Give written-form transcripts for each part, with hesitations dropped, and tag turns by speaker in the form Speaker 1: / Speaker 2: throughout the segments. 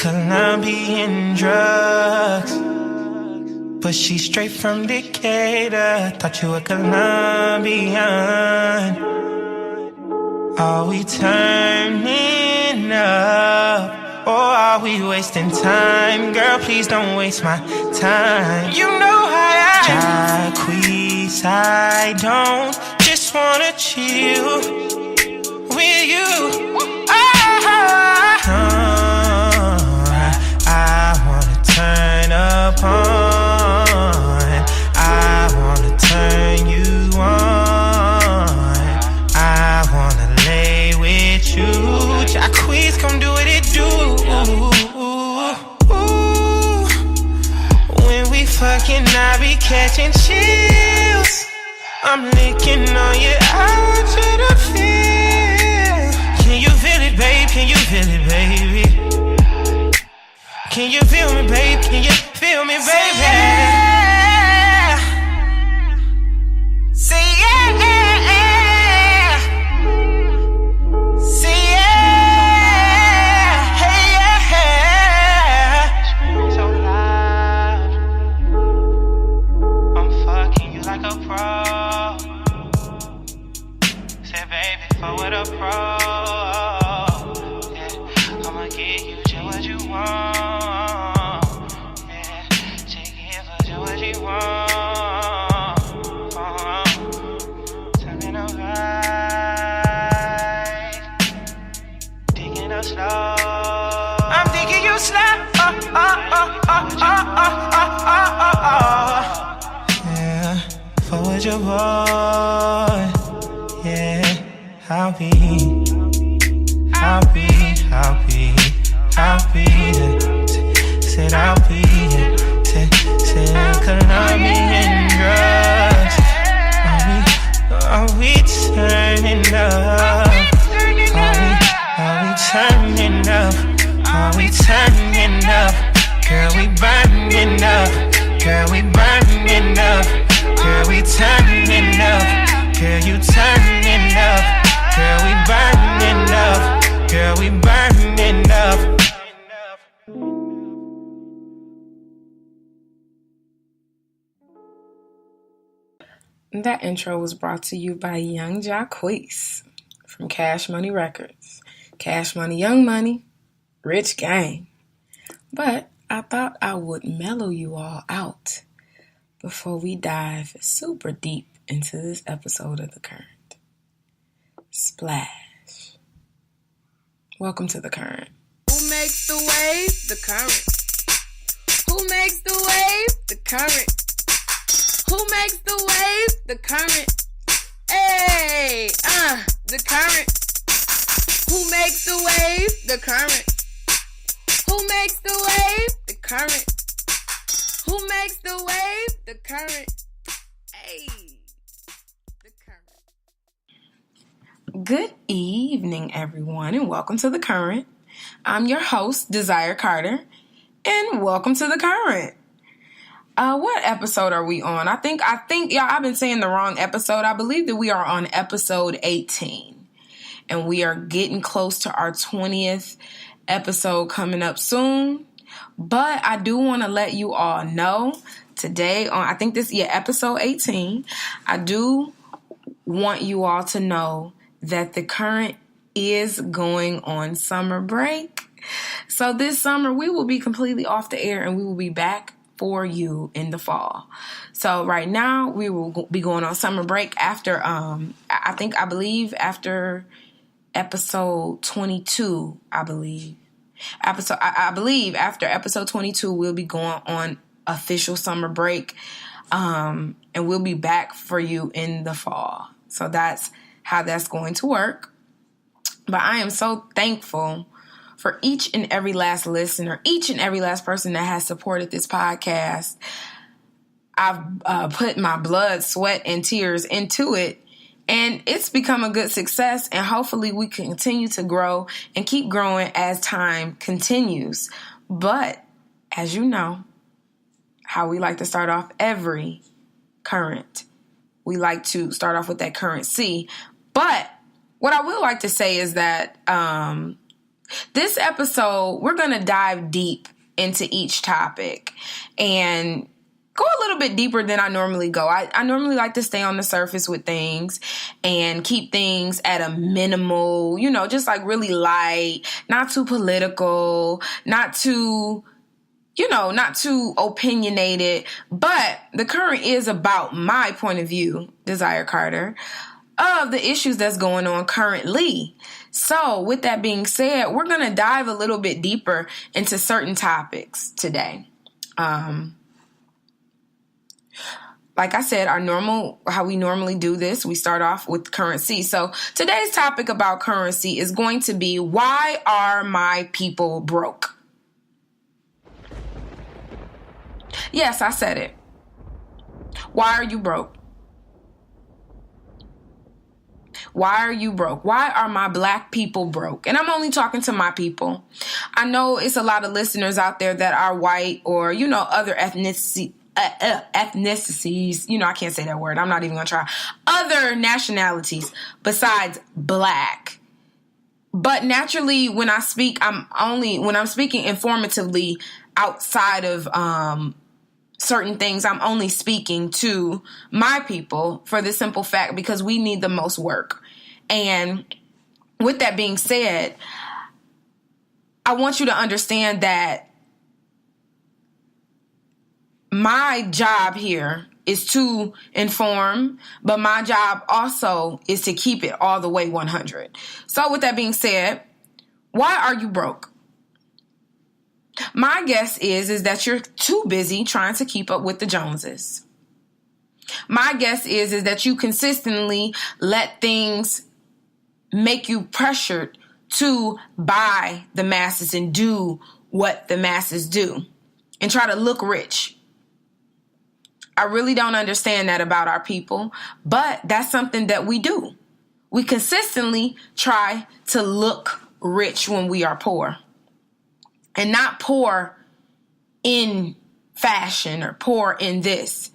Speaker 1: Colombian drugs, but she's straight from Decatur. Thought you were Colombian. Are we turning up? Or are we wasting time? Girl, please don't waste my time. You know how I Jacquees, I don't just wanna chill with you. I wanna turn up on. I wanna turn you on. I wanna lay with you. Jacquees, come do what it do. When we fucking, I be catching chills. I'm licking on you, I want you to feel. Can you feel it, babe? Can you feel it, baby? Can you feel me, babe? Can you feel me, baby? Say yeah. Say yeah. Hey, yeah. Screaming so loud. I'm fucking you like a pro. Say, baby, forward a pro. Yeah, I'ma give you just what you want. Turning up right, digging up slow. I'm digging you slow. Yeah, forward your boy. Yeah, I'll be. Said I'll be. Said Colombian drugs. Are we turning up? Are we turning up? Are we turning up? Girl, we burning up. Girl, we burning up. Girl, we turning up. Girl, you turning up. Girl, we burning up. Girl, we burning up.
Speaker 2: That intro was brought to you by Young Jacquees from Cash Money Records. Cash Money, Young Money, Rich Gang. But I thought I would mellow you all out before we dive super deep into this episode of The Current. Splash. Welcome to The Current.
Speaker 3: Who makes the wave? The current. Who makes the wave? The current. Who makes the wave? The current. Hey, the current. Who makes the wave? The current. Who makes the wave? The current. Who makes the wave? The current. Hey, the current.
Speaker 2: Good evening, everyone, and welcome to The Current. I'm your host, Desire Carter, and welcome to The Current. What episode are we on? I think, y'all, I've been saying the wrong episode. I believe that we are on episode 18, and we are getting close to our 20th episode coming up soon. But I do want to let you all know today on, I think this, episode 18, I do want you all to know that The Current is going on summer break. So this summer we will be completely off the air and we will be back for you in the fall. So right now we will be going on summer break after I believe after episode 22, I believe after episode 22 we'll be going on official summer break, and we'll be back for you in the fall. So that's how that's going to work. But I am so thankful for each and every last listener, each and every last person that has supported this podcast. I've put my blood, sweat, and tears into it, and it's become a good success, and hopefully we can continue to grow and keep growing as time continues. But as you know, how we like to start off every current, we like to start off with that currency. But what I would like to say is that This episode, we're going to dive deep into each topic and go a little bit deeper than I normally go. I normally like to stay on the surface with things and keep things at a minimal, just like really light, not too political, not too opinionated. But the current is about my point of view, Desire Carter, of the issues that's going on currently. So with that being said, we're going to dive a little bit deeper into certain topics today. Like I said, how we normally do this, we start off with currency. So today's topic about currency is going to be, why are my people broke? Yes, I said it. Why are you broke? Why are you broke? Why are my black people broke? And I'm only talking to my people. I know it's a lot of listeners out there that are white or, other ethnicities. I can't say that word. I'm not even going to try. Other nationalities besides black. But naturally, when I speak, when I'm speaking informatively outside of certain things, I'm only speaking to my people for the simple fact because we need the most work. And with that being said, I want you to understand that my job here is to inform, but my job also is to keep it all the way 100. So with that being said, why are you broke? My guess is that you're too busy trying to keep up with the Joneses. My guess is that you consistently let things make you pressured to buy the masses and do what the masses do and try to look rich. I really don't understand that about our people, but that's something that we do. We consistently try to look rich when we are poor. And not poor in fashion or poor in this.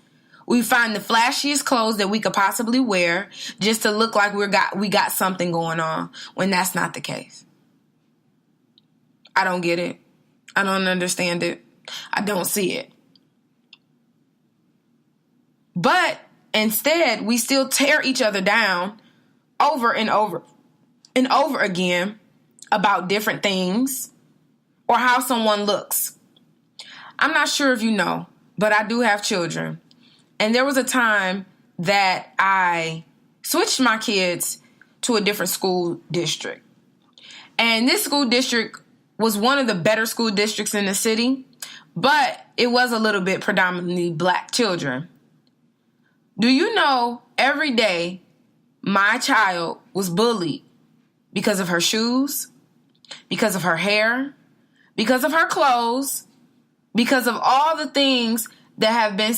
Speaker 2: We find the flashiest clothes that we could possibly wear just to look like we got something going on, when that's not the case. I don't get it. I don't understand it. I don't see it. But instead, we still tear each other down over and over and over again about different things or how someone looks. I'm not sure if you know, but I do have children. And there was a time that I switched my kids to a different school district. And this school district was one of the better school districts in the city, but it was a little bit predominantly black children. Do you know every day my child was bullied because of her shoes, because of her hair, because of her clothes, because of all the things that have been,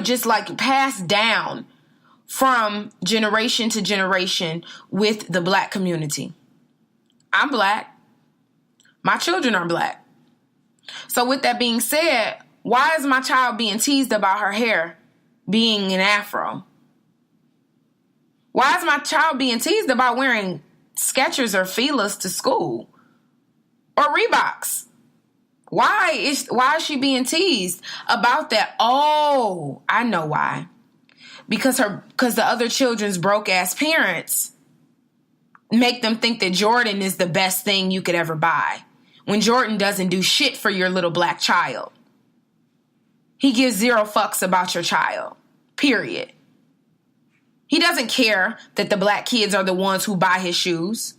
Speaker 2: just like passed down from generation to generation with the black community? I'm black. My children are black. So with that being said, why is my child being teased about her hair being an afro? Why is my child being teased about wearing Skechers or Fila's to school? Or Reeboks? Why is she being teased about that? Oh, I know why. Because the other children's broke ass parents make them think that Jordan is the best thing you could ever buy, when Jordan doesn't do shit for your little black child. He gives zero fucks about your child. Period. He doesn't care that the black kids are the ones who buy his shoes.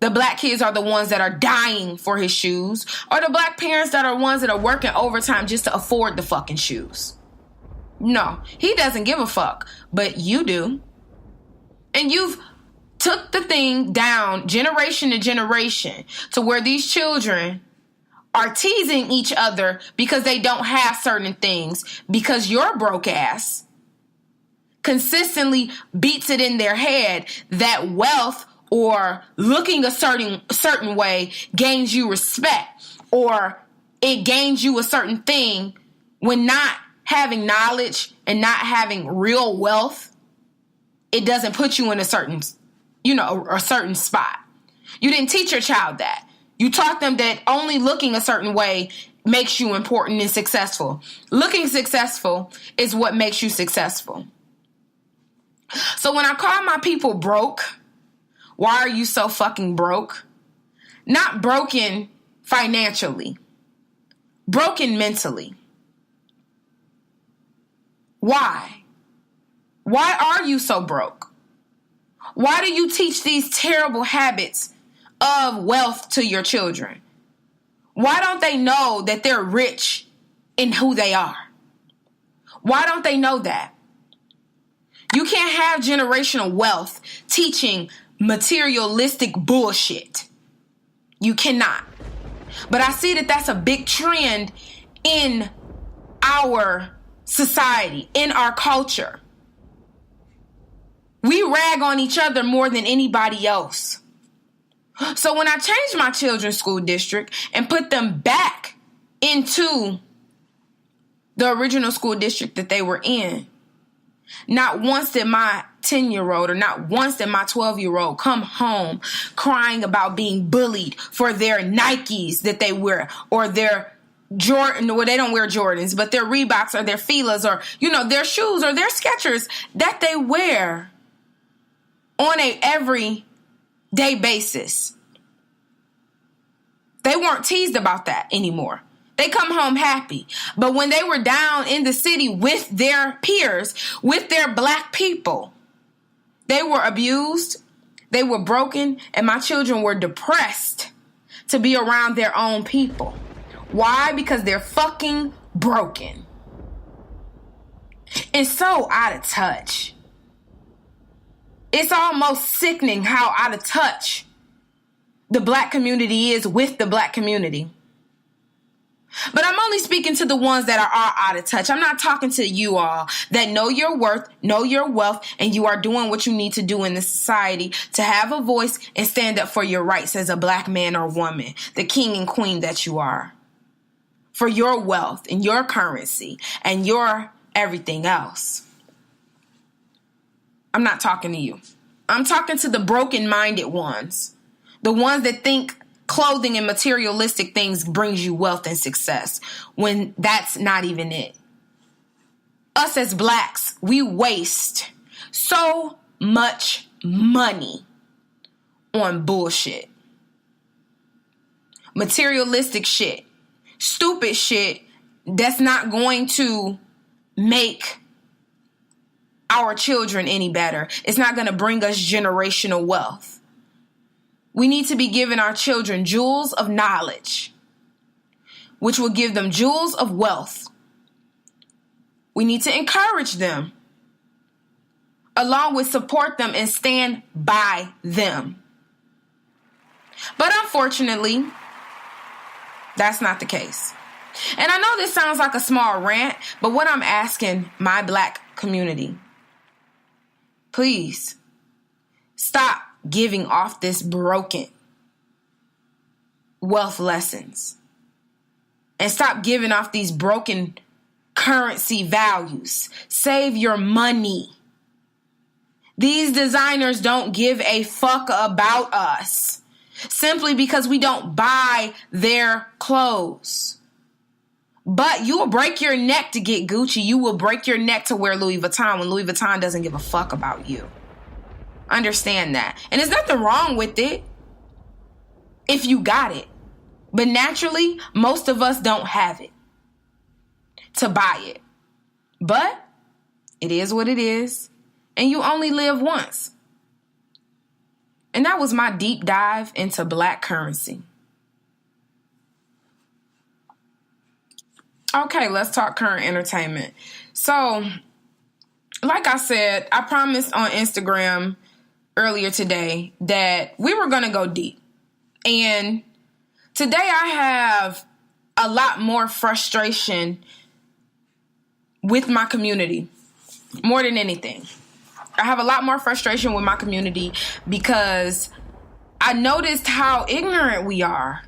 Speaker 2: The black kids are the ones that are dying for his shoes, or the black parents that are ones that are working overtime just to afford the fucking shoes. No, he doesn't give a fuck, but you do. And you've took the thing down generation to generation to where these children are teasing each other because they don't have certain things, because your broke ass consistently beats it in their head that wealth or looking a certain way gains you respect, or it gains you a certain thing, when not having knowledge and not having real wealth, it doesn't put you in a certain spot. You didn't teach your child that. You taught them that only looking a certain way makes you important and successful. Looking successful is what makes you successful. So when I call my people broke, why are you so fucking broke? Not broken financially. Broken mentally. Why? Why are you so broke? Why do you teach these terrible habits of wealth to your children? Why don't they know that they're rich in who they are? Why don't they know that? You can't have generational wealth teaching materialistic bullshit. You cannot. But I see that that's a big trend in our society, in our culture. We rag on each other more than anybody else. So when I changed my children's school district and put them back into the original school district that they were in, not once did my 10-year-old or not once did my 12-year-old come home crying about being bullied for their Nikes that they wear or their Jordan, well, they don't wear Jordans, but their Reeboks or their Filas or, their shoes or their Skechers that they wear on a everyday basis. They weren't teased about that anymore. They come home happy. But when they were down in the city with their peers, with their black people, they were abused, they were broken, and my children were depressed to be around their own people. Why? Because they're fucking broken. And so out of touch. It's almost sickening how out of touch the black community is with the black community. But I'm only speaking to the ones that are all out of touch. I'm not talking to you all that know your worth, know your wealth, and you are doing what you need to do in this society to have a voice and stand up for your rights as a black man or woman, the king and queen that you are, for your wealth and your currency and your everything else. I'm not talking to you. I'm talking to the broken-minded ones, the ones that think clothing and materialistic things brings you wealth and success when that's not even it. Us as blacks, we waste so much money on bullshit. Materialistic shit. Stupid shit that's not going to make our children any better. It's not going to bring us generational wealth. We need to be giving our children jewels of knowledge, which will give them jewels of wealth. We need to encourage them, along with support them and stand by them. But unfortunately, that's not the case. And I know this sounds like a small rant, but what I'm asking my black community, please stop giving off this broken wealth lessons and stop giving off these broken currency values. Save your money. These designers don't give a fuck about us simply because we don't buy their clothes. But you will break your neck to get Gucci. You will break your neck to wear Louis Vuitton when Louis Vuitton doesn't give a fuck about you. Understand that. And there's nothing wrong with it if you got it. But naturally, most of us don't have it to buy it. But it is what it is. And you only live once. And that was my deep dive into black currency. Okay, let's talk current entertainment. So, like I said, I promised on Instagram earlier today that we were going to go deep. And today I have a lot more frustration with my community, more than anything. I have a lot more frustration with my community because I noticed how ignorant we are